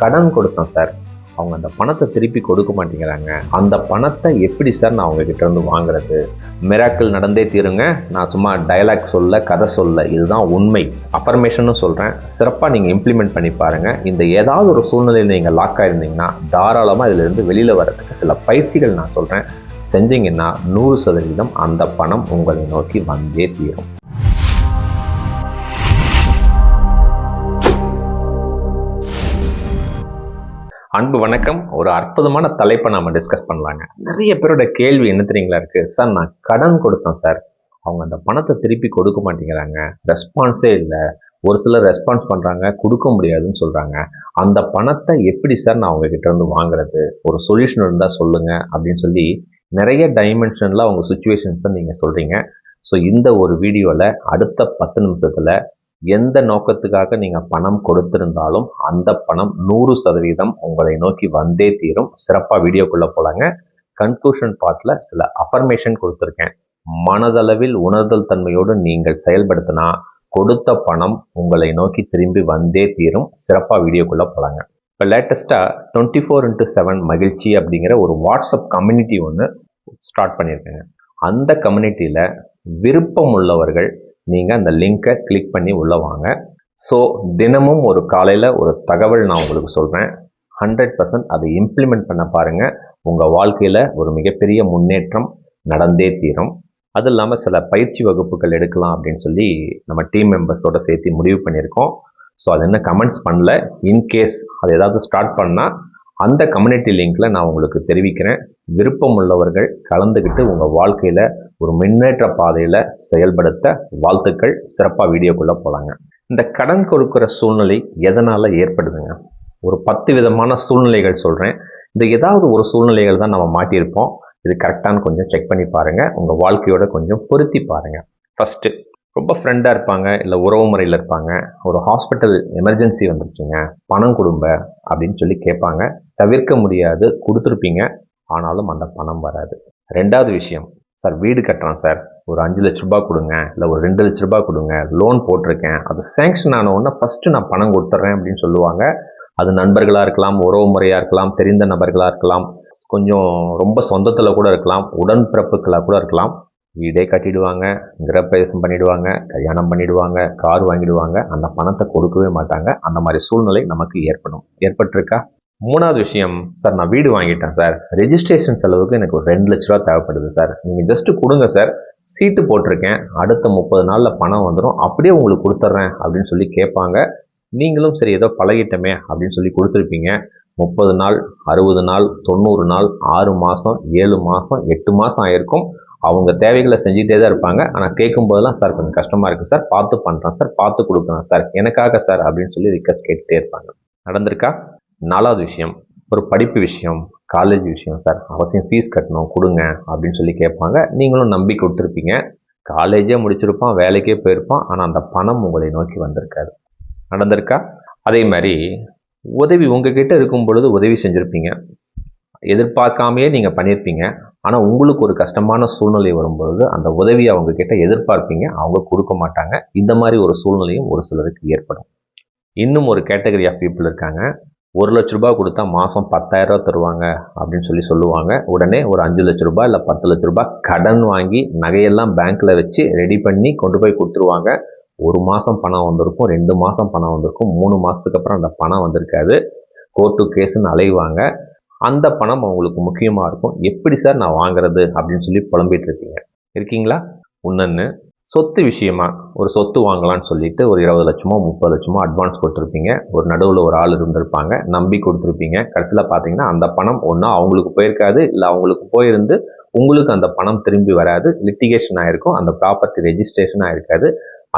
கடன் கொடுத்தேன் சார், அவங்க அந்த பணத்தை திருப்பி கொடுக்க மாட்டேங்கிறாங்க. அந்த பணத்தை எப்படி சார் நான் அவங்ககிட்ட இருந்து வாங்குறது? மிராக்கிள் நடந்தே தீருங்க. நான் சும்மா டயலாக் சொல்ல, கதை சொல்ல, இதுதான் உண்மை. அஃபர்மேஷனும் சொல்கிறேன். சிறப்பாக நீங்கள் இம்ப்ளிமெண்ட் பண்ணி பாருங்கள். இந்த ஏதாவது ஒரு சூழ்நிலையில் நீங்கள் லாக் ஆகிருந்தீங்கன்னா தாராளமாக இதிலிருந்து வெளியில் வரதுக்கு சில பயிற்சிகள் நான் சொல்கிறேன். செஞ்சீங்கன்னா 100% அந்த பணம் உங்களை நோக்கி வந்தே தீரும். அன்பு வணக்கம். ஒரு அற்புதமான தலைப்பை நம்ம டிஸ்கஸ் பண்ணலாங்க. நிறைய பேரோட கேள்வி என்ன தெரியுங்களா இருக்குது, சார் நான் கடன் கொடுத்தேன் சார், அவங்க அந்த பணத்தை திருப்பி கொடுக்க மாட்டேங்கிறாங்க, ரெஸ்பான்ஸே இல்லை, ஒரு சிலர் ரெஸ்பான்ஸ் பண்ணுறாங்க, கொடுக்க முடியாதுன்னு சொல்கிறாங்க, அந்த பணத்தை எப்படி சார் நான் அவங்ககிட்ட இருந்து வாங்குறது, ஒரு சொல்யூஷன் இருந்தால் சொல்லுங்கள் அப்படின்னு சொல்லி நிறைய டைமென்ஷனில் அவங்க சுச்சுவேஷன்ஸை நீங்கள் சொல்கிறீங்க. ஸோ இந்த ஒரு வீடியோவில் அடுத்த 10 நிமிஷத்தில் எந்த நோக்கத்துக்காக நீங்கள் பணம் கொடுத்திருந்தாலும் அந்த பணம் 100% உங்களை நோக்கி வந்தே தீரும். சிறப்பாக வீடியோக்குள்ளே போலாங்க. கன்க்ளூஷன் பார்ட்டில் சில அஃபர்மேஷன் கொடுத்துருக்கேன். மனதளவில் உணர்தல் தன்மையோடு நீங்கள் செயல்படுத்தினா கொடுத்த பணம் உங்களை நோக்கி திரும்பி வந்தே தீரும். சிறப்பாக வீடியோக்குள்ளே போலாங்க. இப்போ லேட்டஸ்ட்டாக 24x7 மகிழ்ச்சி அப்படிங்கிற ஒரு வாட்ஸ்அப் கம்யூனிட்டி ஒன்று ஸ்டார்ட் பண்ணியிருக்கேங்க. அந்த கம்யூனிட்டியில் விருப்பம் உள்ளவர்கள் நீங்கள் அந்த லிங்கை கிளிக் பண்ணி உள்ளே வாங்க. ஸோ தினமும் ஒரு காலையில் ஒரு தகவல் நான் உங்களுக்கு சொல்கிறேன். 100% அதை இம்ப்ளிமெண்ட் பண்ண பாருங்கள். உங்கள் வாழ்க்கையில் ஒரு மிகப்பெரிய முன்னேற்றம் நடந்தே தீரும். அது இல்லாமல் சில பயிற்சி வகுப்புகள் எடுக்கலாம் அப்படின்னு சொல்லி நம்ம டீம் மெம்பர்ஸோடு சேர்த்து முடிவு பண்ணியிருக்கோம். ஸோ அது என்ன கமெண்ட்ஸ் பண்ணல. இன்கேஸ் அது ஏதாவது ஸ்டார்ட் பண்ணால் அந்த கம்யூனிட்டி லிங்க்கில் நான் உங்களுக்கு தெரிவிக்கிறேன். விருப்பம் உள்ளவர்கள் கலந்துக்கிட்டு உங்கள் வாழ்க்கையில் ஒரு முன்னேற்ற பாதையில் செயல்படுத்த வாழ்த்துக்கள். சிறப்பாக வீடியோக்குள்ளே போகலாங்க. இந்த கடன் கொடுக்குற சூழ்நிலை எதனால் ஏற்படுதுங்க? ஒரு 10 விதமான சூழ்நிலைகள் சொல்கிறேன். இந்த ஏதாவது ஒரு சூழ்நிலைகள் தான் நம்ம மாட்டியிருப்போம். இது கரெக்டானு கொஞ்சம் செக் பண்ணி பாருங்கள். உங்கள் வாழ்க்கையோட கொஞ்சம் பொருத்தி பாருங்கள். ஃபஸ்ட்டு, ரொம்ப ஃப்ரெண்டாக இருப்பாங்க, இல்லை உறவு முறையில் இருப்பாங்க. ஒரு ஹாஸ்பிட்டல் எமர்ஜென்சி வந்துருச்சுங்க, பணம் கொடுங்க அப்படின்னு சொல்லி கேட்பாங்க. தவிர்க்க முடியாது, கொடுத்துருப்பீங்க. ஆனாலும் அந்த பணம் வராது. ரெண்டாவது விஷயம், சார் வீடு கட்டுறேன் சார், ஒரு 5 லட்ச ரூபா கொடுங்க, இல்லை ஒரு 2 லட்ச ரூபா கொடுங்க, லோன் போட்டிருக்கேன், அது சேங்ஷன் ஆன உடனே ஃபஸ்ட்டு நான் பணம் கொடுத்துட்றேன் அப்படின்னு சொல்லுவாங்க. அது நண்பர்களாக இருக்கலாம், உறவு முறையாக இருக்கலாம், தெரிந்த நபர்களாக இருக்கலாம், கொஞ்சம் ரொம்ப சொந்தத்தில் கூட இருக்கலாம், உடன்பிறப்புகளாக கூட இருக்கலாம். வீடே கட்டிடுவாங்க, கிரகப்பிரவேசம் பண்ணிடுவாங்க, கல்யாணம் பண்ணிடுவாங்க, கார் வாங்கிடுவாங்க, அந்த பணத்தை கொடுக்கவே மாட்டாங்க. அந்த மாதிரி சூழ்நிலை நமக்கு ஏற்பட்டிருக்கா? மூணாவது விஷயம், சார் நான் வீடு வாங்கிட்டேன் சார், ரெஜிஸ்ட்ரேஷன் செலவுக்கு எனக்கு ஒரு 2 லட்ச ரூபா தேவைப்படுது சார், நீங்கள் ஜஸ்ட்டு கொடுங்க சார், சீட்டு போட்டிருக்கேன், அடுத்த 30 நாளில் பணம் வந்துடும், அப்படியே உங்களுக்கு கொடுத்துட்றேன் அப்படின்னு சொல்லி கேட்பாங்க. நீங்களும் சரி ஏதோ பழகிட்டமே அப்படின்னு சொல்லி கொடுத்துருப்பீங்க. 30 நாள், 60 நாள், 90 நாள், 6 மாதம், 7 மாதம், 8 மாதம் ஆயிருக்கும். அவங்க தேவைகளை செஞ்சுட்டே தான் இருப்பாங்க. ஆனால் கேட்கும்போதெல்லாம் சார் கொஞ்சம் கஷ்டமாக இருக்குது சார், பார்த்து பண்ணுறேன் சார், பார்த்து கொடுக்குறேன் சார், எனக்காக சார் அப்படின்னு சொல்லி ரிக்வெஸ்ட் கேட்டுகிட்டே இருப்பாங்க. நடந்திருக்கா? 4வது விஷயம், ஒரு படிப்பு விஷயம், காலேஜ் விஷயம், சார் அவசியம் ஃபீஸ் கட்டணும் கொடுங்க அப்படின்னு சொல்லி கேட்பாங்க. நீங்களும் நம்பி கொடுத்துருப்பீங்க. காலேஜே முடிச்சிருப்பான், வேலைக்கே போயிருப்பான், ஆனால் அந்த பணம் உங்களை நோக்கி வந்திருக்காது. நடந்திருக்கா? அதே மாதிரி உதவி உங்ககிட்ட இருக்கும் பொழுது உதவி செஞ்சுருப்பீங்க, எதிர்பார்க்காமையே நீங்கள் பண்ணியிருப்பீங்க. ஆனால் உங்களுக்கு ஒரு கஷ்டமான சூழ்நிலை வரும்பொழுது அந்த உதவியை அவங்கக்கிட்ட எதிர்பார்ப்பீங்க, அவங்க கொடுக்க மாட்டாங்க. இந்த மாதிரி ஒரு சூழ்நிலையும் ஒரு சிலருக்கு ஏற்படும். இன்னும் ஒரு கேட்டகரி ஆஃப் பீப்புள் இருக்காங்க. 1 லட்ச ரூபா கொடுத்தா மாதம் 10,000 ரூபா தருவாங்க அப்படின்னு சொல்லுவாங்க. உடனே ஒரு 5 லட்ச ரூபா இல்லை 10 லட்ச ரூபா கடன் வாங்கி நகையெல்லாம் பேங்க்கில் வச்சு ரெடி பண்ணி கொண்டு போய் கொடுத்துருவாங்க. 1 மாதம் பணம் வந்திருக்கும், 2 மாதம் பணம் வந்திருக்கும், 3 மாதத்துக்கு அப்புறம் அந்த பணம் வந்திருக்காது. கோர்ட்டு கேஸுன்னு அலைவாங்க. அந்த பணம் அவங்களுக்கு முக்கியமாக இருக்கும். எப்படி சார் நான் வாங்குறது அப்படின்னு சொல்லி புலம்பிகிட்டு இருக்கீங்களா? இன்னொன்று, சொத்து விஷயமா ஒரு சொத்து வாங்கலான்னு சொல்லிட்டு ஒரு 20 லட்சமோ 30 லட்சமோ அட்வான்ஸ் கொடுத்துருப்பீங்க. ஒரு நடுவில் ஒரு ஆள் இருந்திருப்பாங்க, நம்பி கொடுத்துருப்பீங்க. கடைசியில் பார்த்தீங்கன்னா அந்த பணம் ஒன்றா அவங்களுக்கு போயிருக்காது, இல்லை அவங்களுக்கு போயிருந்து உங்களுக்கு அந்த பணம் திரும்பி வராது, லிட்டிகேஷன் ஆகிருக்கும், அந்த ப்ராப்பர்ட்டி ரெஜிஸ்ட்ரேஷன் ஆகிருக்காது.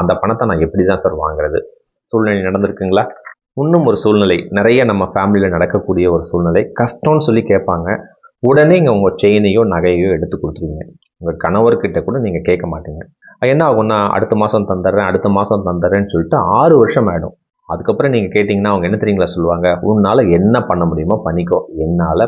அந்த பணத்தை நான் எப்படி தான் சார் வாங்குறது? சூழ்நிலை நடந்திருக்குங்களா? இன்னும் ஒரு சூழ்நிலை, நிறைய நம்ம ஃபேமிலியில் நடக்கக்கூடிய ஒரு சூழ்நிலை, கஷ்டம்னு சொல்லி கேட்பாங்க. உடனே இங்கே உங்கள் செயினையோ நகையோ எடுத்து கொடுத்துருவீங்க. உங்கள் கணவர்கிட்ட கூட நீங்கள் கேட்க மாட்டீங்க. என்ன ஆகும்னா, அடுத்த மாதம் தந்துடுறேன்னு சொல்லிட்டு 6 வருஷம் ஆகிடும். அதுக்கப்புறம் நீங்கள் கேட்டிங்கன்னா அவங்க என்ன தெரியுங்களா சொல்லுவாங்க, உன்னால் என்ன பண்ண முடியுமோ பண்ணிக்கோ, என்னால்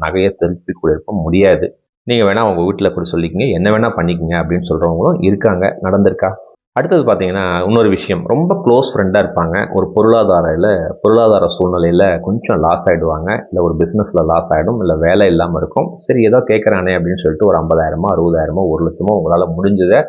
நகையை திருப்பி கொடுக்க முடியாது, நீங்கள் வேணால் உங்கள் வீட்டில் கூட சொல்லிக்கிங்க, என்ன வேணால் பண்ணிக்கோங்க அப்படின்னு சொல்கிறவங்களும் இருக்காங்க. நடந்திருக்கா? அடுத்தது பார்த்தீங்கன்னா இன்னொரு விஷயம், ரொம்ப க்ளோஸ் ஃப்ரெண்டாக இருப்பாங்க. ஒரு பொருளாதார சூழ்நிலையில் கொஞ்சம் லாஸ் ஆகிடுவாங்க, இல்லை ஒரு பிஸ்னஸில் லாஸ் ஆகிடும், இல்லை வேலை இல்லாமல் இருக்கும். சரி ஏதோ கேட்குறானே அப்படின்னு சொல்லிட்டு ஒரு 50,000 60,000 1,00,000 உங்களால் முடிஞ்சதை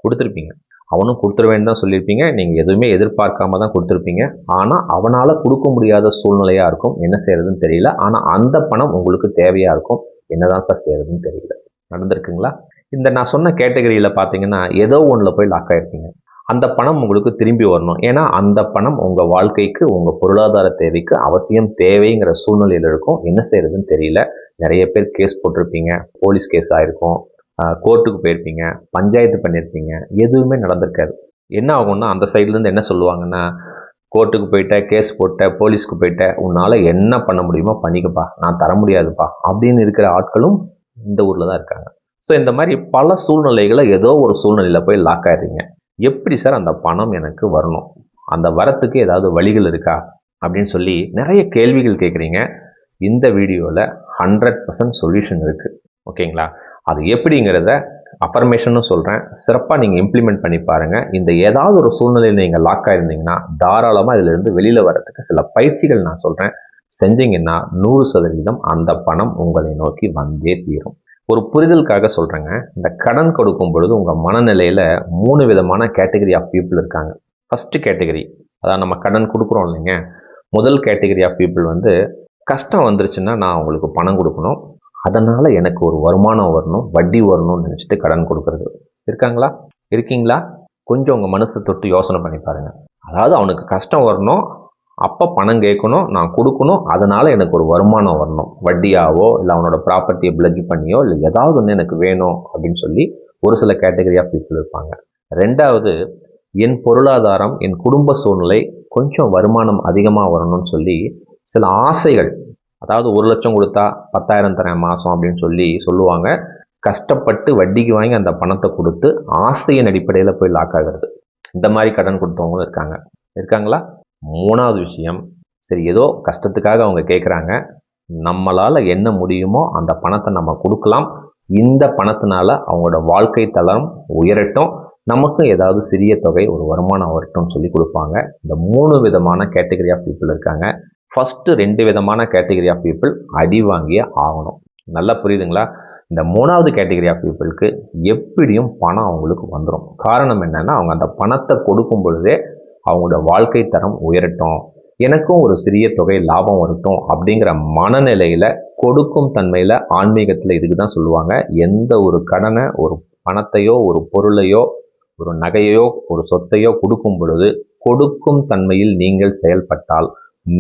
கொடுத்துருப்பீங்க. அவனும் கொடுத்துருவேன்னு தான் சொல்லியிருப்பீங்க, நீங்கள் எதுவுமே எதிர்பார்க்காம தான் கொடுத்துருப்பீங்க. ஆனால் அவனால் கொடுக்க முடியாத சூழ்நிலையாக இருக்கும், என்ன செய்யறதுன்னு தெரியல. ஆனால் அந்த பணம் உங்களுக்கு தேவையாக இருக்கும், என்னதான் சார் செய்யறதுன்னு தெரியல. நடந்திருக்குங்களா? இந்த நான் சொன்ன கேட்டகரியில் பார்த்தீங்கன்னா ஏதோ ஒன்றில் போய் லாக் ஆகிருப்பீங்க. அந்த பணம் உங்களுக்கு திரும்பி வரணும். ஏன்னா அந்த பணம் உங்கள் வாழ்க்கைக்கு, உங்கள் பொருளாதார தேவைக்கு அவசியம் தேவைங்கிற சூழ்நிலையில் இருக்கும். என்ன செய்யறதுன்னு தெரியல. நிறைய பேர் கேஸ் போட்டிருப்பீங்க, போலீஸ் கேஸ் ஆகிருக்கும், கோர்ட்டுக்கு போயிருப்பீங்க, பஞ்சாயத்து பண்ணியிருப்பீங்க, எதுவுமே நடந்திருக்காது. என்ன ஆகும்னா அந்த சைட்லேருந்து என்ன சொல்லுவாங்கன்னா, கோர்ட்டுக்கு போயிட்ட, கேஸ் போட்ட, போலீஸ்க்கு போயிட்ட, உன்னால் என்ன பண்ண முடியுமோ பண்ணிக்கப்பா, நான் தர முடியாதுப்பா அப்படின்னு இருக்கிற ஆட்களும் இந்த ஊரில் தான் இருக்காங்க. ஸோ இந்த மாதிரி பல சூழ்நிலைகளை ஏதோ ஒரு சூழ்நிலையில் போய் லாக் ஆகிடுறீங்க. எப்படி சார் அந்த பணம் எனக்கு வரணும், அந்த வரத்துக்கு ஏதாவது வழிகள் இருக்கா அப்படின்னு சொல்லி நிறைய கேள்விகள் கேட்குறீங்க. இந்த வீடியோவில் 100% சொல்யூஷன் இருக்குது. ஓகேங்களா? அது எப்படிங்கிறத அஃபர்மேஷன்னு சொல்கிறேன், சிறப்பாக நீங்கள் இம்ப்ளிமெண்ட் பண்ணி பாருங்கள். இந்த ஏதாவது ஒரு சூழ்நிலையில் நீங்கள் லாக் ஆகிருந்தீங்கன்னா தாராளமாக இதிலிருந்து வெளியில் வரத்துக்கு சில பயிற்சிகள் நான் சொல்கிறேன். செஞ்சீங்கன்னா 100% அந்த பணம் உங்களை நோக்கி வந்தே தீரும். ஒரு புரிதலுக்காக சொல்கிறேங்க, இந்த கடன் கொடுக்கும் பொழுது உங்கள் மனநிலையில் 3 விதமான கேட்டகரி ஆஃப் பீப்புள் இருக்காங்க. ஃபஸ்ட்டு கேட்டகரி, அதாவது நம்ம கடன் கொடுக்குறோம் இல்லைங்க, முதல் கேட்டகரி ஆஃப் பீப்புள் வந்து கஷ்டம் வந்துருச்சுன்னா நான் உங்களுக்கு பணம் கொடுக்கணும், அதனால் எனக்கு ஒரு வருமானம் வரணும், வட்டி வரணும்னு நினச்சிட்டு கடன் கொடுக்குறது இருக்காங்களா? இருக்கீங்களா? கொஞ்சம் உங்கள் மனசை தொட்டு யோசனை பண்ணி பாருங்கள். அதாவது அவனுக்கு கஷ்டம் வரணும், அப்போ பணம் கேட்கணும், நான் கொடுக்கணும், அதனால் எனக்கு ஒரு வருமானம் வரணும், வட்டியாவோ இல்லை அவனோட ப்ராப்பர்ட்டியை பிளட்ஜ் பண்ணியோ இல்லை ஏதாவது ஒன்று எனக்கு வேணும் அப்படின்னு சொல்லி ஒரு சில கேட்டகரி ஆஃப் பீப்புள் இருப்பாங்க. ரெண்டாவது, என் பொருளாதாரம், என் குடும்ப சூழ்நிலை கொஞ்சம் வருமானம் அதிகமாக வரணும்னு சொல்லி சில ஆசைகள், அதாவது 1,00,000 கொடுத்தா 10,000 தரேன் மாதம் அப்படின்னு சொல்லி சொல்லுவாங்க. கஷ்டப்பட்டு வட்டிக்கு வாங்கி அந்த பணத்தை கொடுத்து ஆசையின் அடிப்படையில் போய் லாக் ஆகிறது. இந்த மாதிரி கடன் கொடுத்தவங்களும் இருக்காங்களா? மூணாவது விஷயம், சரி ஏதோ கஷ்டத்துக்காக அவங்க கேட்குறாங்க, நம்மளால் என்ன முடியுமோ அந்த பணத்தை நம்ம கொடுக்கலாம், இந்த பணத்தினால அவங்களோட வாழ்க்கை தரம் உயரட்டும், நமக்கும் ஏதாவது சிறிய தொகை ஒரு வருமானம் வரட்டும்னு சொல்லி கொடுப்பாங்க. இந்த 3 விதமான கேட்டகரி ஆஃப் பீப்புள் இருக்காங்க. ஃபஸ்ட்டு 2 விதமான கேட்டகரி ஆஃப் பீப்புள் அடி வாங்கியே ஆகணும். நல்லா புரியுதுங்களா? இந்த 3வது கேட்டகரி ஆஃப் பீப்புளுக்கு எப்படியும் பணம் அவங்களுக்கு வந்துடும். காரணம் என்னென்னா, அவங்க அந்த பணத்தை கொடுக்கும் பொழுதே அவங்களோட வாழ்க்கை தரம் உயரட்டும், எனக்கும் ஒரு சிறிய தொகை லாபம் வரட்டும் அப்படிங்கிற மனநிலையில், கொடுக்கும் தன்மையில், ஆன்மீகத்தில் இதுக்கு தான் சொல்லுவாங்க, எந்த ஒரு கடனை, ஒரு பணத்தையோ, ஒரு பொருளையோ, ஒரு நகையோ, ஒரு சொத்தையோ கொடுக்கும் பொழுது கொடுக்கும் தன்மையில் நீங்கள் செயல்பட்டால்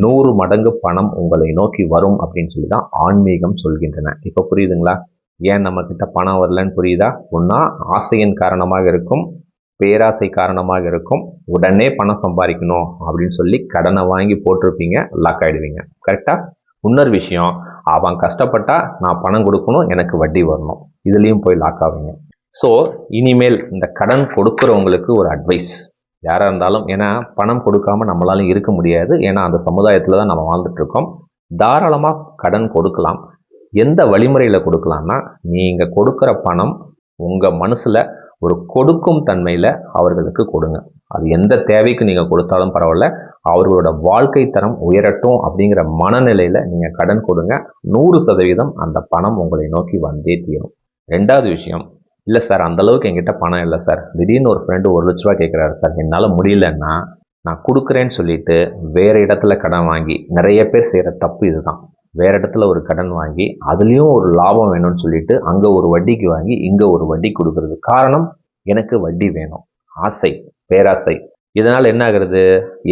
100 மடங்கு பணம் உங்களை நோக்கி வரும் அப்படின்னு சொல்லி தான் ஆன்மீகம் சொல்கின்றன. இப்போ புரியுதுங்களா? ஏன் நம்மக்கிட்ட பணம் வரலன்னு புரியுதா? ஒன்றா ஆசையின் காரணமாக இருக்கும், பேராசை காரணமாக இருக்கும், உடனே பணம் சம்பாதிக்கணும் அப்படின்னு சொல்லி கடனை வாங்கி போட்டிருப்பீங்க, லாக் ஆகிடுவீங்க. கரெக்டாக? இன்னொரு விஷயம், அவன் கஷ்டப்பட்டா நான் பணம் கொடுக்கணும், எனக்கு வட்டி வரணும், இதுலேயும் போய் லாக் ஆவீங்க. ஸோ இனிமேல் இந்த கடன் கொடுக்குறவங்களுக்கு ஒரு அட்வைஸ், யாராக இருந்தாலும், ஏன்னா பணம் கொடுக்காமல் நம்மளால இருக்க முடியாது, ஏன்னா அந்த சமுதாயத்தில் தான் நம்ம வாழ்ந்துட்டுருக்கோம். தாராளமாக கடன் கொடுக்கலாம். எந்த வழிமுறையில் கொடுக்கலாம்னா, நீங்கள் கொடுக்குற பணம் உங்கள் மனசில் ஒரு கொடுக்கும் தன்மையில் அவர்களுக்கு கொடுங்க. அது எந்த தேவைக்கு நீங்கள் கொடுத்தாலும் பரவாயில்ல, அவர்களோட வாழ்க்கை தரம் உயரட்டும் அப்படிங்கிற மனநிலையில் நீங்கள் கடன் கொடுங்க. 100% அந்த பணம் உங்களை நோக்கி வந்தே தீரும். ரெண்டாவது விஷயம், இல்லை சார் அந்தளவுக்கு என்கிட்ட பணம் இல்லை சார், திடீர்னு ஒரு ஃப்ரெண்டு 1,00,000 ரூபா கேட்குறாரு சார், என்னால் முடியலன்னா நான் கொடுக்குறேன்னு சொல்லிட்டு வேறு இடத்துல கடன் வாங்கி, நிறைய பேர் செய்கிற தப்பு இதுதான். வேறு இடத்துல ஒரு கடன் வாங்கி அதுலேயும் ஒரு லாபம் வேணும்னு சொல்லிட்டு அங்கே ஒரு வட்டிக்கு வாங்கி இங்கே ஒரு வட்டி கொடுக்கறது. காரணம், எனக்கு வட்டி வேணும், ஆசை, பேராசை. இதனால் என்ன ஆகுறது,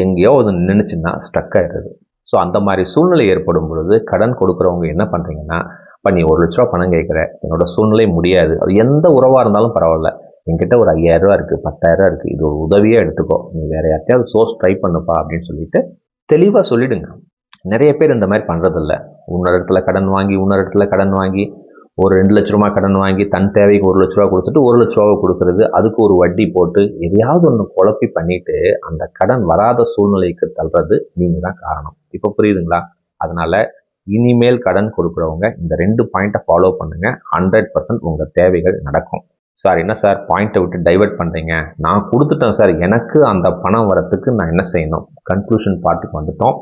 எங்கேயோ அது நின்றுச்சுன்னா ஸ்ட்ரக் ஆகிடுறது. ஸோ அந்த மாதிரி சூழ்நிலை ஏற்படும் பொழுது கடன் கொடுக்குறவங்க என்ன பண்ணுறீங்கன்னா, இப்போ நீ 1,00,000 ரூபா பணம் கேட்குற, என்னோட சூழ்நிலை முடியாது, அது எந்த உறவாக இருந்தாலும் பரவாயில்ல, என்கிட்ட ஒரு 5,000 ரூபா இருக்குது, 10,000 ரூபா இருக்குது, இது ஒரு உதவியாக எடுத்துக்கோ, நீ வேறு யார்ட்டையாவது சோர்ஸ் ட்ரை பண்ணுப்பா அப்படின்னு சொல்லிட்டு தெளிவாக சொல்லிவிடுங்க. நிறைய பேர் இந்த மாதிரி பண்ணுறதில்ல. இன்னொரு இடத்துல கடன் வாங்கி, இன்னொரு இடத்துல கடன் வாங்கி, ஒரு 2,00,000 ரூபா கடன் வாங்கி தன் தேவைக்கு 1,00,000 ரூபா கொடுத்துட்டு 1,00,000 ரூபாவை கொடுக்கறது, அதுக்கு ஒரு வட்டி போட்டு எதையாவது ஒன்று குழப்பி பண்ணிட்டு அந்த கடன் வராத சூழ்நிலைக்கு தள்ளுறது நீங்கள் தான் காரணம். இப்போ புரியுதுங்களா? அதனால் இனிமேல் கடன் கொடுக்குறவங்க இந்த 2 பாயிண்ட்டை ஃபாலோ பண்ணுங்கள், 100% உங்கள் தேவைகள் நடக்கும். சார் என்ன சார் பாயிண்ட்டை விட்டு டைவர்ட் பண்ணுறீங்க, நான் கொடுத்துட்டேன் சார், எனக்கு அந்த பணம் வரத்துக்கு நான் என்ன செய்யணும்? கன்க்ளூஷன் பார்ட்டுக்கு வந்துட்டோம்.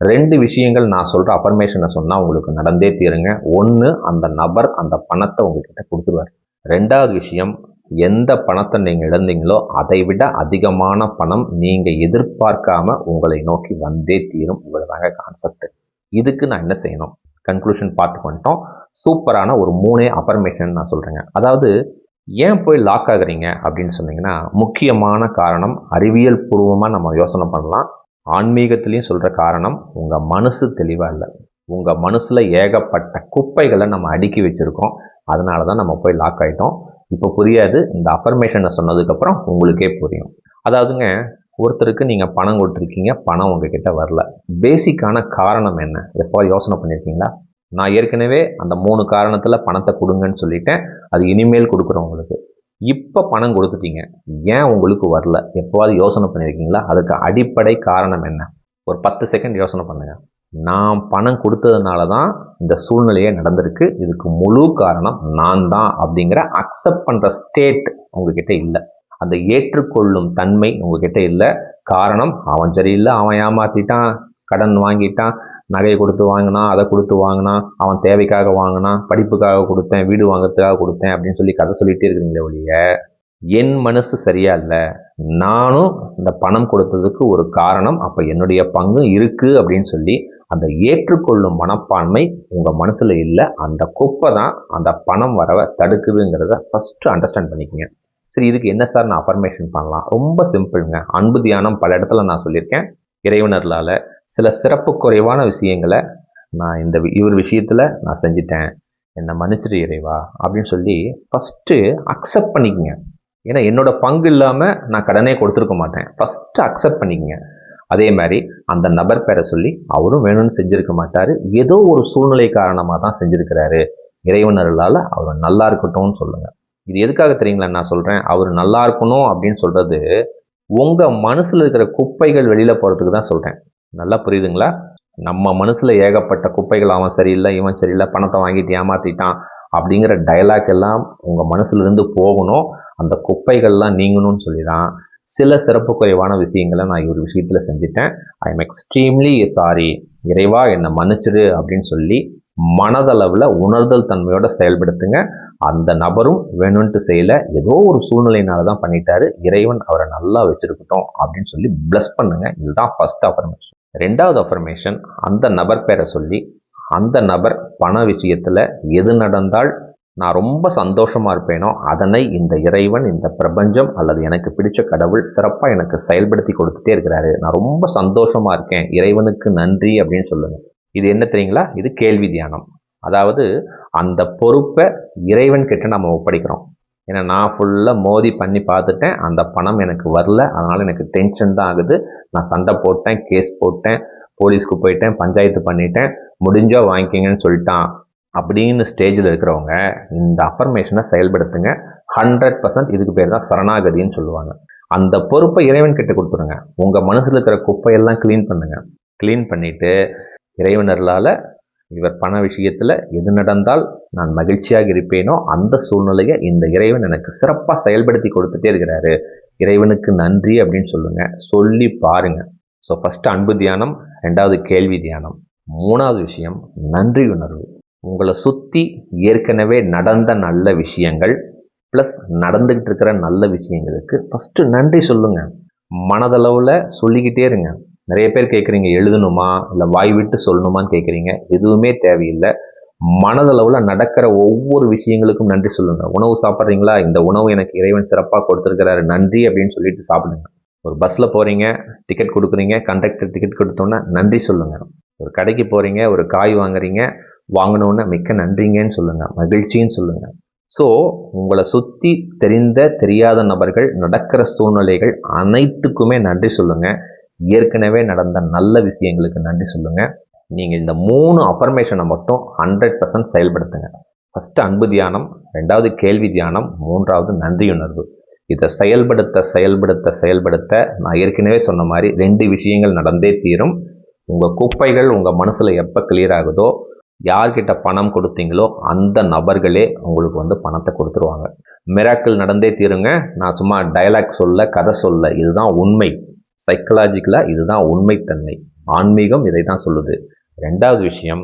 2 விஷயங்கள் நான் சொல்கிற அஃபர்மேஷனை சொன்னால் உங்களுக்கு நடந்தே தீருங்க. ஒன்று, அந்த நபர் அந்த பணத்தை உங்ககிட்ட கொடுத்துருவார். 2வது விஷயம், எந்த பணத்தை நீங்கள் இழந்தீங்களோ அதை விட அதிகமான பணம் நீங்கள் எதிர்பார்க்காம உங்களை நோக்கி வந்தே தீரும். இவ்வளோதாங்க கான்செப்ட். இதுக்கு நான் என்ன செய்யணும்? கன்க்ளூஷன் பார்த்துக்கு வந்துட்டோம். சூப்பரான ஒரு 3 அஃபர்மேஷன் நான் சொல்கிறேங்க. அதாவது ஏன் போய் லாக் ஆகுறீங்க அப்படின்னு சொன்னீங்கன்னா, முக்கியமான காரணம் அறிவியல் பூர்வமாக நம்ம யோசனை பண்ணலாம். ஆன்மீகத்திலையும் சொல்கிற காரணம், உங்கள் மனசு தெளிவாக இல்லை. உங்கள் மனசில் ஏகப்பட்ட குப்பைகளை நம்ம அடுக்கி வச்சுருக்கோம். அதனால தான் நம்ம போய் லாக் ஆகிட்டோம். இப்போ புரியாது, இந்த அஃபர்மேஷனை சொன்னதுக்கப்புறம் உங்களுக்கே புரியும். அதாவதுங்க, ஒருத்தருக்கு நீங்கள் பணம் கொடுத்துருக்கீங்க, பணம் உங்ககிட்ட வரல. பேசிக்கான காரணம் என்ன? எப்போ யோசனை பண்ணியிருக்கீங்களா? நான் ஏற்கனவே அந்த 3 காரணத்தில் பணத்தை கொடுங்கன்னு சொல்லிட்டேன். அது இனிமேல் கொடுக்குறோம் உங்களுக்கு. இப்போ பணம் கொடுத்துட்டீங்க, ஏன் உங்களுக்கு வரல? எப்போவாது யோசனை பண்ணியிருக்கீங்களா? அதுக்கு அடிப்படை காரணம் என்ன? ஒரு 10 செகண்ட் யோசனை பண்ணுங்க. நான் பணம் கொடுத்ததுனால தான் இந்த சூழ்நிலையே நடந்திருக்கு, இதுக்கு முழு காரணம் நான் தான் அப்படிங்கிற அக்செப்ட் பண்ணுற ஸ்டேட் உங்ககிட்ட இல்லை. அந்த ஏற்றுக்கொள்ளும் தன்மை உங்ககிட்ட இல்லை. காரணம், அவன் சரியில்லை, அவன் ஏமாற்றிட்டான், கடன் வாங்கிட்டான், நகையை கொடுத்து வாங்கினான், அதை கொடுத்து வாங்கினான், அவன் தேவைக்காக வாங்கினான், படிப்புக்காக கொடுத்தேன், வீடு வாங்கிறதுக்காக கொடுத்தேன் அப்படின்னு சொல்லி கதை சொல்லிகிட்டே இருக்கிறீங்களே ஒழிய, என் மனசு சரியா இல்லை, நானும் இந்த பணம் கொடுத்ததுக்கு ஒரு காரணம், அப்போ என்னுடைய பங்கு இருக்குது அப்படின்னு சொல்லி அந்த ஏற்றுக்கொள்ளும் மனப்பான்மை உங்கள் மனசில் இல்லை. அந்த குப்பை தான் அந்த பணம் வரவை தடுக்குதுங்கிறத ஃபஸ்ட்டு அண்டர்ஸ்டாண்ட் பண்ணிக்கோங்க. சரி, இதுக்கு என்ன சார் நான் அஃபர்மேஷன் பண்ணலாம்? ரொம்ப சிம்பிளுங்க. அன்பு தியானம் பல இடத்துல நான் சொல்லியிருக்கேன். இறைவனர்களால் சில சிறப்பு குறைவான விஷயங்களை நான் இவர் விஷயத்தில் நான் செஞ்சிட்டேன், என்னை மன்னிச்சிடு இறைவா அப்படின்னு சொல்லி ஃபஸ்ட்டு அக்செப்ட் பண்ணிக்கங்க. ஏன்னா என்னோட பங்கு இல்லாமல் நான் கடனே கொடுத்துருக்க மாட்டேன். ஃபஸ்ட்டு அக்செப்ட் பண்ணிக்கங்க. அதே மாதிரி அந்த நபர் பேரை சொல்லி அவரும் வேணும்னு செஞ்சுருக்க மாட்டார், ஏதோ ஒரு சூழ்நிலை காரணமாக தான் செஞ்சுருக்கிறாரு. இறைவனர்களால் அவர் நல்லா இருக்கட்டும்னு சொல்லுங்கள். இது எதுக்காக தெரியுங்களா நான் சொல்கிறேன்? அவர் நல்லா இருக்கணும் அப்படின்னு சொல்கிறது உங்கள் மனசில் இருக்கிற குப்பைகள் வெளியில் போகிறதுக்கு தான் சொல்கிறேன். நல்லா புரியுதுங்களா? நம்ம மனசில் ஏகப்பட்ட குப்பைகள், அவன் சரியில்லை, இவன் சரியில்லை, பணத்தை வாங்கிட்டு ஏமாற்றிட்டான் அப்படிங்கிற டைலாக் எல்லாம் உங்கள் மனசுலேருந்து போகணும், அந்த குப்பைகள்லாம் நீங்கணும்னு சொல்லி தான் சில சிறப்பு குறைவான விஷயங்களை நான் இவர் விஷயத்தில் செஞ்சுட்டேன். ஐ எம் எக்ஸ்ட்ரீம்லி சாரி, இறைவா என்னை மன்னிச்சிடு அப்படின்னு சொல்லி மனதளவில் உணர்தல் தன்மையோடு செயல்படுத்துங்க. அந்த நபரும் வேணும்ன்ட்டு செய்யலை, ஏதோ ஒரு சூழ்நிலையினால தான் பண்ணிட்டாரு, இறைவன் அவரை நல்லா வச்சுருக்கட்டும் அப்படின்னு சொல்லி ப்ளஸ் பண்ணுங்க. இதுதான் ஃபர்ஸ்ட் அஃபர்மேஷன். 2வது அஃபர்மேஷன், அந்த நபர் பேரை சொல்லி அந்த நபர் பண விஷயத்தில் எது நடந்தால் நான் ரொம்ப சந்தோஷமாக இருப்பேனோ அதனை இந்த இறைவன், இந்த பிரபஞ்சம் அல்லது எனக்கு பிடிச்ச கடவுள் சிறப்பாக எனக்கு செயல்படுத்தி கொடுத்துட்டே இருக்கிறாரு, நான் ரொம்ப சந்தோஷமாக இருக்கேன், இறைவனுக்கு நன்றி அப்படின்னு சொல்லுங்கள். இது என்ன தெரியுங்களா? இது கேள்வி தியானம். அதாவது அந்த பொறுப்பை இறைவன் கிட்ட நம்ம ஒப்படைக்கிறோம். ஏன்னா நான் ஃபுல்லாக மோதி பண்ணி பார்த்துட்டேன், அந்த பணம் எனக்கு வரல, அதனால் எனக்கு டென்ஷன் தான் ஆகுது, நான் சண்டை போட்டேன், கேஸ் போட்டேன், போலீஸ்க்கு போயிட்டேன், பஞ்சாயத்து பண்ணிட்டேன், முடிஞ்சா வாங்கிக்கிங்கன்னு சொல்லிட்டான் அப்படின்னு ஸ்டேஜில் இருக்கிறவங்க இந்த அஃபர்மேஷனை செயல்படுத்துங்க. 100% இதுக்கு பேர் தான் சரணாகதின்னு சொல்லுவாங்க. அந்த பொறுப்பை இறைவன் கிட்ட கொடுத்துருங்க. உங்கள் மனசில் இருக்கிற குப்பையெல்லாம் க்ளீன் பண்ணுங்கள். க்ளீன் பண்ணிவிட்டு இறைவனர்களால் இவர் பண விஷயத்தில் எது நடந்தால் நான் மகிழ்ச்சியாக இருப்பேனோ அந்த சூழ்நிலையை இந்த இறைவன் எனக்கு சிறப்பாக செயல்படுத்தி கொடுத்துட்டே இருக்கிறாரு, இறைவனுக்கு நன்றி அப்படின்னு சொல்லுங்கள். சொல்லி பாருங்கள். ஸோ ஃபஸ்ட்டு அன்பு தியானம், 2வது கேள்வி தியானம், 3வது விஷயம் நன்றி உணர்வு. உங்களை சுற்றி ஏற்கனவே நடந்த நல்ல விஷயங்கள் ப்ளஸ் நடந்துக்கிட்டு இருக்கிற நல்ல விஷயங்களுக்கு ஃபஸ்ட்டு நன்றி சொல்லுங்கள். மனதளவில் சொல்லிக்கிட்டே இருங்க. நிறைய பேர் கேட்குறீங்க, எழுதணுமா இல்லை வாய் விட்டு சொல்லணுமான்னு கேட்குறீங்க. எதுவுமே தேவையில்லை. மனதளவில் நடக்கிற ஒவ்வொரு விஷயங்களுக்கும் நன்றி சொல்லுங்கள். உணவு சாப்பிட்றீங்களா, இந்த உணவு எனக்கு இறைவன் சிறப்பாக கொடுத்துருக்கிறாரு, நன்றி அப்படின்னு சொல்லிட்டு சாப்பிடுங்க. ஒரு பஸ்ஸில் போகிறீங்க, டிக்கெட் கொடுக்குறீங்க, கண்டக்டர் டிக்கெட் கொடுத்தோன்னே நன்றி சொல்லுங்கள். ஒரு கடைக்கு போகிறீங்க, ஒரு காய் வாங்குறீங்க, வாங்கினோன்னே மிக்க நன்றிங்கன்னு சொல்லுங்கள், மகிழ்ச்சின்னு சொல்லுங்கள். ஸோ உங்களை சுற்றி தெரியாத நபர்கள், நடக்கிற சூழ்நிலைகள் அனைத்துக்குமே நன்றி சொல்லுங்கள். ஏற்கனவே நடந்த நல்ல விஷயங்களுக்கு நன்றி சொல்லுங்கள். நீங்கள் இந்த 3 அஃபர்மேஷனை மட்டும் 100% செயல்படுத்துங்க. ஃபஸ்ட்டு அன்பு தியானம், 2வது கேள்வி தியானம், 3வது நன்றியுணர்வு. இதை செயல்படுத்த நான் ஏற்கனவே சொன்ன மாதிரி 2 விஷயங்கள் நடந்தே தீரும். உங்கள் குப்பைகள் உங்கள் மனசில் எப்போ கிளியர் ஆகுதோ, யார்கிட்ட பணம் கொடுத்தீங்களோ அந்த நபர்களே உங்களுக்கு பணத்தை கொடுத்துருவாங்க. மிராக்கிள் நடந்தே தீருங்க. நான் சும்மா டயலாக் சொல்ல, கதை சொல்ல, இதுதான் உண்மை. சைக்கலாஜிக்கலாக இதுதான் உண்மைத்தன்மை. ஆன்மீகம் இதை தான் சொல்லுது. ரெண்டாவது விஷயம்,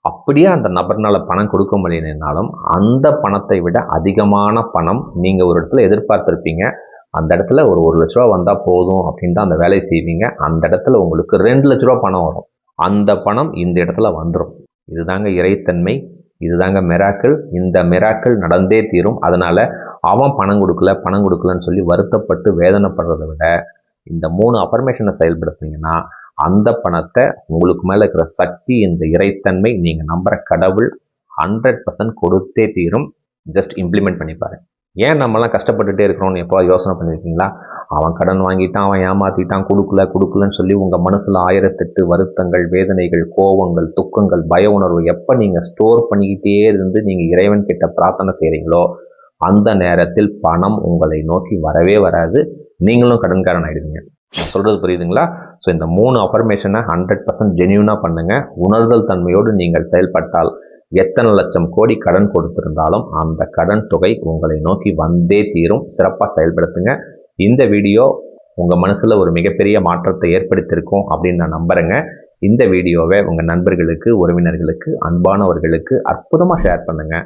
அப்படியே அந்த நபர்னால் பணம் கொடுக்க முடியலனாலும் அந்த பணத்தை விட அதிகமான பணம் நீங்கள் ஒரு இடத்துல எதிர்பார்த்துருப்பீங்க. அந்த இடத்துல ஒரு 1 லட்ச ரூபா வந்தால் போதும் அப்படின்னு தான் அந்த வேலையை செய்வீங்க. அந்த இடத்துல உங்களுக்கு 2 லட்ச ரூபா பணம் வரும். அந்த பணம் இந்த இடத்துல வந்துடும். இதுதாங்க இறைத்தன்மை, இதுதாங்க மிராக்கிள். இந்த மிராக்கிள் நடந்தே தீரும். அதனால் அவன் பணம் கொடுக்கலன்னு சொல்லி வருத்தப்பட்டு வேதனைப்படுறதை விட இந்த 3 அஃபர்மேஷனை செயல்படுத்தினீங்கன்னா அந்த பணத்தை உங்களுக்கு மேலே இருக்கிற சக்தி, இந்த இறைத்தன்மை, நீங்கள் நம்புகிற கடவுள் 100% கொடுத்தே தீரும். ஜஸ்ட் இம்ப்ளிமெண்ட் பண்ணி பாருங்க. ஏன் நம்மலாம் கஷ்டப்பட்டுட்டே இருக்கிறோம்னு எப்போ யோசனை பண்ணியிருக்கீங்களா? அவன் கடன் வாங்கிட்டான், அவன் ஏமாற்றிட்டான், கொடுக்கலன்னு சொல்லி உங்கள் மனசில் 1008 வருத்தங்கள், வேதனைகள், கோபங்கள், துக்கங்கள், பய உணர்வு எப்போ நீங்கள் ஸ்டோர் பண்ணிக்கிட்டே இருந்து நீங்கள் இறைவன் கிட்ட பிரார்த்தனை செய்கிறீங்களோ அந்த நேரத்தில் பணம் உங்களை நோக்கி வரவே வராது. நீங்களும் கடன்காரன் ஆகிடுவீங்க. நான் சொல்கிறது புரியுதுங்களா? ஸோ இந்த 3 அஃபர்மேஷனை 100% ஜென்யூனாக பண்ணுங்கள். உணர்தல் தன்மையோடு நீங்கள் செயல்பட்டால் எத்தனை லட்சம் கோடி கடன் கொடுத்திருந்தாலும் அந்த கடன் தொகை உங்களை நோக்கி வந்தே தீரும். சிறப்பாக செயல்படுத்துங்க. இந்த வீடியோ உங்கள் மனசில் ஒரு மிகப்பெரிய மாற்றத்தை ஏற்படுத்தியிருக்கும் அப்படின்னு நான் நம்புகிறேங்க. இந்த வீடியோவை உங்கள் நண்பர்களுக்கு, உறவினர்களுக்கு, அன்பானவர்களுக்கு அற்புதமாக ஷேர் பண்ணுங்கள்.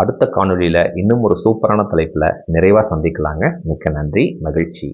அடுத்த காணொலியில் இன்னும் ஒரு சூப்பரான தலைப்பில் நிறைவாக சந்திக்கலாங்க. மிக்க நன்றி, மகிழ்ச்சி.